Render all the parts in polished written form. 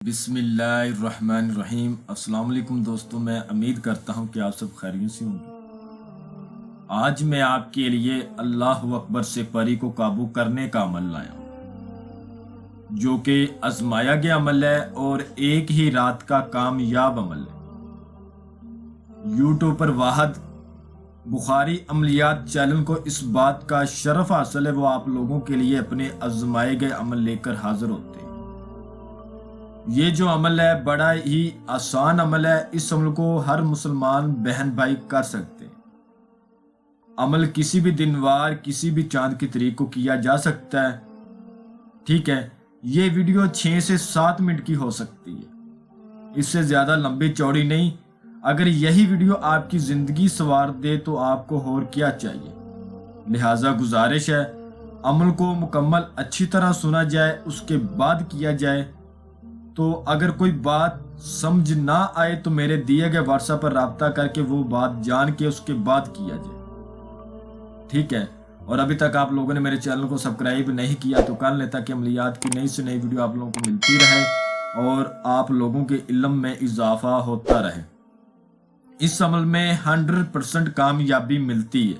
بسم اللہ الرحمن الرحیم۔ السلام علیکم دوستوں، میں امید کرتا ہوں کہ آپ سب خیریت سے ہوں گے۔ آج میں آپ کے لیے اللہ اکبر سے پری کو قابو کرنے کا عمل لایا ہوں، جو کہ آزمایا گیا عمل ہے اور ایک ہی رات کا کامیاب عمل ہے۔ یوٹیوب پر واحد بخاری عملیات چینل کو اس بات کا شرف حاصل ہے، وہ آپ لوگوں کے لیے اپنے آزمائے گئے عمل لے کر حاضر ہوتے ہیں۔ یہ جو عمل ہے بڑا ہی آسان عمل ہے، اس عمل کو ہر مسلمان بہن بھائی کر سکتے ہیں۔ عمل کسی بھی دن وار کسی بھی چاند کی تاریخ کو کیا جا سکتا ہے، ٹھیک ہے۔ یہ ویڈیو 6 سے 7 منٹ کی ہو سکتی ہے، اس سے زیادہ لمبی چوڑی نہیں۔ اگر یہی ویڈیو آپ کی زندگی سنوار دے تو آپ کو اور کیا چاہیے۔ لہٰذا گزارش ہے عمل کو مکمل اچھی طرح سنا جائے، اس کے بعد کیا جائے۔ تو اگر کوئی بات سمجھ نہ آئے تو میرے دیے گئے واٹس ایپ پر رابطہ کر کے وہ بات جان کے اس کے بعد کیا جائے، ٹھیک ہے۔ اور ابھی تک آپ لوگوں نے میرے چینل کو سبسکرائب نہیں کیا تو کر لیں، تاکہ عملیات کی نئی سے نئی ویڈیو آپ لوگوں کو ملتی رہے اور آپ لوگوں کے علم میں اضافہ ہوتا رہے۔ اس عمل میں 100% کامیابی ملتی ہے،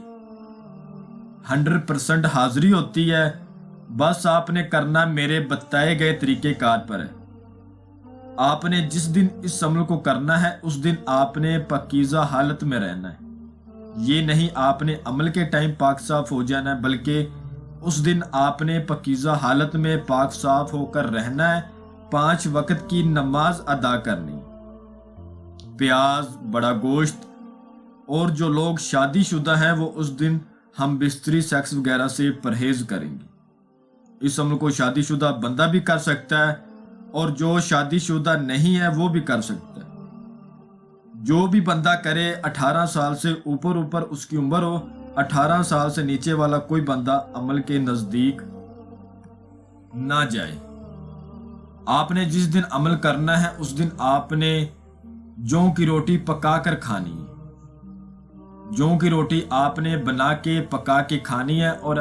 100% حاضری ہوتی ہے۔ بس آپ نے کرنا میرے بتائے گئے طریقہ کار پر ہے۔ آپ نے جس دن اس عمل کو کرنا ہے اس دن آپ نے پاکیزہ حالت میں رہنا ہے۔ یہ نہیں آپ نے عمل کے ٹائم پاک صاف ہو جانا ہے، بلکہ اس دن آپ نے پاکیزہ حالت میں پاک صاف ہو کر رہنا ہے۔ 5 وقت کی نماز ادا کرنی، پیاز، بڑا گوشت، اور جو لوگ شادی شدہ ہیں وہ اس دن ہم بستری سیکس وغیرہ سے پرہیز کریں گے۔ اس عمل کو شادی شدہ بندہ بھی کر سکتا ہے اور جو شادی شدہ نہیں ہے وہ بھی کر سکتا ہے۔ جو بھی بندہ کرے 18 سال سے اوپر اس کی عمر ہو، 18 سال سے نیچے والا کوئی بندہ عمل کے نزدیک نہ جائے۔ آپ نے جس دن عمل کرنا ہے اس دن آپ نے جوں کی روٹی پکا کر کھانی ہے۔ جوں کی روٹی آپ نے بنا کے پکا کے کھانی ہے اور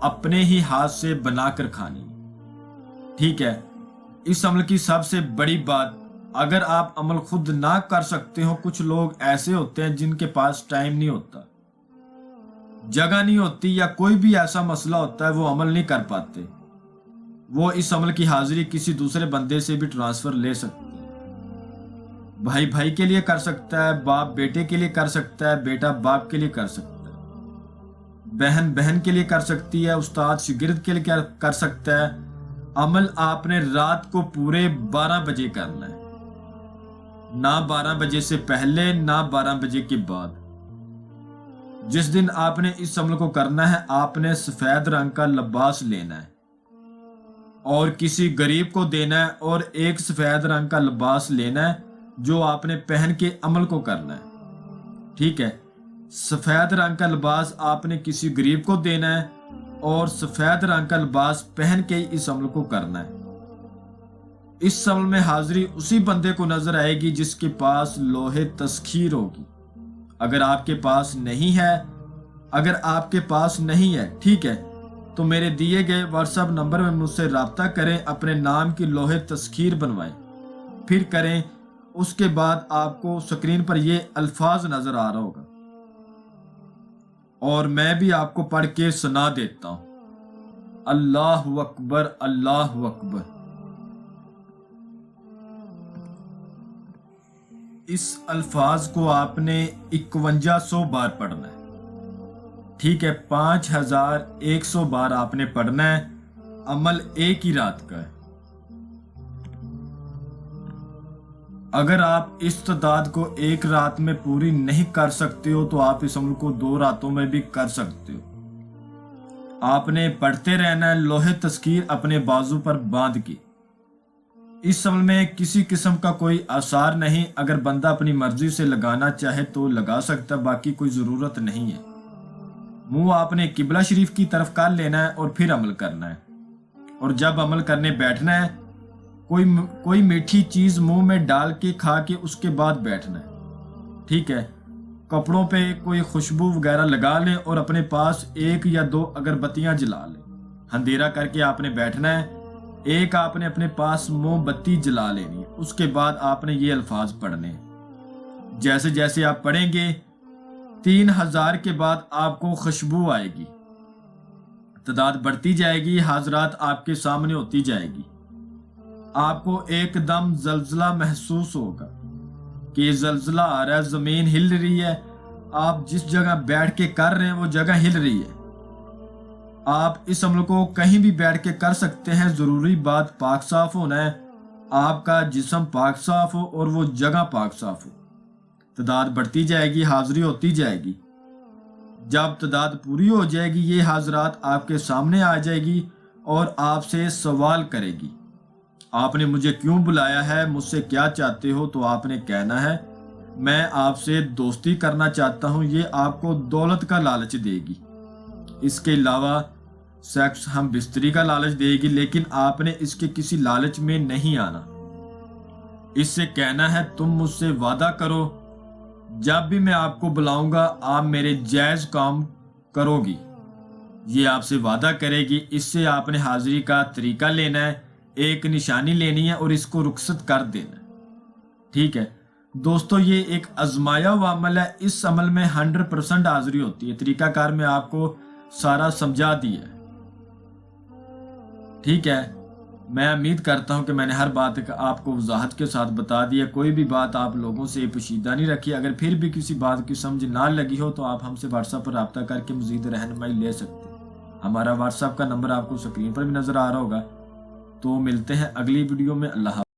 اپنے ہی ہاتھ سے بنا کر کھانی ہے، ٹھیک ہے۔ اس عمل کی سب سے بڑی بات، اگر آپ عمل خود نہ کر سکتے ہو، کچھ لوگ ایسے ہوتے ہیں جن کے پاس ٹائم نہیں ہوتا، جگہ نہیں ہوتی، یا کوئی بھی ایسا مسئلہ ہوتا ہے وہ عمل نہیں کر پاتے، وہ اس عمل کی حاضری کسی دوسرے بندے سے بھی ٹرانسفر لے سکتے ہیں۔ بھائی بھائی کے لیے کر سکتا ہے، باپ بیٹے کے لیے کر سکتا ہے، بیٹا باپ کے لیے کر سکتا ہے، بہن بہن کے لیے کر سکتی ہے، استاد شاگرد کے لیے کر سکتا ہے۔ عمل آپ نے رات کو پورے 12 بجے کرنا ہے، نہ 12 بجے سے پہلے نہ 12 بجے کے بعد۔ جس دن آپ نے اس عمل کو کرنا ہے آپ نے سفید رنگ کا لباس لینا ہے اور کسی غریب کو دینا ہے، اور ایک سفید رنگ کا لباس لینا ہے جو آپ نے پہن کے عمل کو کرنا ہے، ٹھیک ہے۔ سفید رنگ کا لباس آپ نے کسی غریب کو دینا ہے اور سفید رنگ کا لباس پہن کے اس عمل کو کرنا ہے۔ اس عمل میں حاضری اسی بندے کو نظر آئے گی جس کے پاس لوح تسخیر ہوگی۔ اگر آپ کے پاس نہیں ہے، ٹھیک ہے، تو میرے دیے گئے واٹس ایپ نمبر میں مجھ سے رابطہ کریں، اپنے نام کی لوح تسخیر بنوائیں، پھر کریں۔ اس کے بعد آپ کو سکرین پر یہ الفاظ نظر آ رہا ہوگا اور میں بھی آپ کو پڑھ کے سنا دیتا ہوں۔ اللہ اکبر، اللہ اکبر۔ اس الفاظ کو آپ نے 5100 بار پڑھنا ہے، ٹھیک ہے۔ 5100 بار آپ نے پڑھنا ہے۔ عمل ایک ہی رات کا ہے۔ اگر آپ اس تعداد کو ایک رات میں پوری نہیں کر سکتے ہو تو آپ اس عمل کو 2 راتوں میں بھی کر سکتے ہو۔ آپ نے پڑھتے رہنا ہے، لوح تسخیر اپنے بازو پر باندھ کے۔ اس عمل میں کسی قسم کا کوئی آثار نہیں، اگر بندہ اپنی مرضی سے لگانا چاہے تو لگا سکتا، باقی کوئی ضرورت نہیں ہے۔ منہ آپ نے قبلہ شریف کی طرف کر لینا ہے اور پھر عمل کرنا ہے، اور جب عمل کرنے بیٹھنا ہے کوئی میٹھی چیز منہ میں ڈال کے کھا کے اس کے بعد بیٹھنا ہے، ٹھیک ہے۔ کپڑوں پہ کوئی خوشبو وغیرہ لگا لیں اور اپنے پاس 1 یا 2 اگربتیاں جلا لیں، اندھیرا کر کے آپ نے بیٹھنا ہے۔ ایک آپ نے اپنے پاس موم بتی جلا لینی ہے، اس کے بعد آپ نے یہ الفاظ پڑھنے ہیں۔ جیسے جیسے آپ پڑھیں گے 3000 کے بعد آپ کو خوشبو آئے گی، تعداد بڑھتی جائے گی، حاضرات آپ کے سامنے ہوتی جائے گی۔ آپ کو ایک دم زلزلہ محسوس ہوگا کہ یہ زلزلہ آ رہا ہے، زمین ہل رہی ہے، آپ جس جگہ بیٹھ کے کر رہے ہیں وہ جگہ ہل رہی ہے۔ آپ اس عمل کو کہیں بھی بیٹھ کے کر سکتے ہیں، ضروری بات پاک صاف ہونا ہے، آپ کا جسم پاک صاف ہو اور وہ جگہ پاک صاف ہو۔ تعداد بڑھتی جائے گی، حاضری ہوتی جائے گی۔ جب تعداد پوری ہو جائے گی یہ حاضرات آپ کے سامنے آ جائے گی اور آپ سے سوال کرے گی، آپ نے مجھے کیوں بلایا ہے، مجھ سے کیا چاہتے ہو؟ تو آپ نے کہنا ہے میں آپ سے دوستی کرنا چاہتا ہوں۔ یہ آپ کو دولت کا لالچ دے گی، اس کے علاوہ سیکس ہم بستری کا لالچ دے گی، لیکن آپ نے اس کے کسی لالچ میں نہیں آنا۔ اس سے کہنا ہے تم مجھ سے وعدہ کرو، جب بھی میں آپ کو بلاؤں گا آپ میرے جائز کام کرو گی۔ یہ آپ سے وعدہ کرے گی، اس سے آپ نے حاضری کا طریقہ لینا ہے، ایک نشانی لینی ہے اور اس کو رخصت کر دینا ہے۔ ٹھیک ہے دوستو، یہ ایک آزمایا ہوا عمل ہے، اس عمل میں 100% حاضری ہوتی ہے۔ طریقہ کار میں آپ کو سارا سمجھا دیا ہے۔ ٹھیک ہے، میں امید کرتا ہوں کہ میں نے ہر بات آپ کو وضاحت کے ساتھ بتا دیا، کوئی بھی بات آپ لوگوں سے پوشیدہ نہیں رکھی۔ اگر پھر بھی کسی بات کی سمجھ نہ لگی ہو تو آپ ہم سے واٹس ایپ پر رابطہ کر کے مزید رہنمائی لے سکتے ہیں۔ ہمارا واٹس ایپ کا نمبر آپ کو اسکرین پر بھی نظر آ رہا ہوگا۔ تو ملتے ہیں اگلی ویڈیو میں۔ اللہ حافظ۔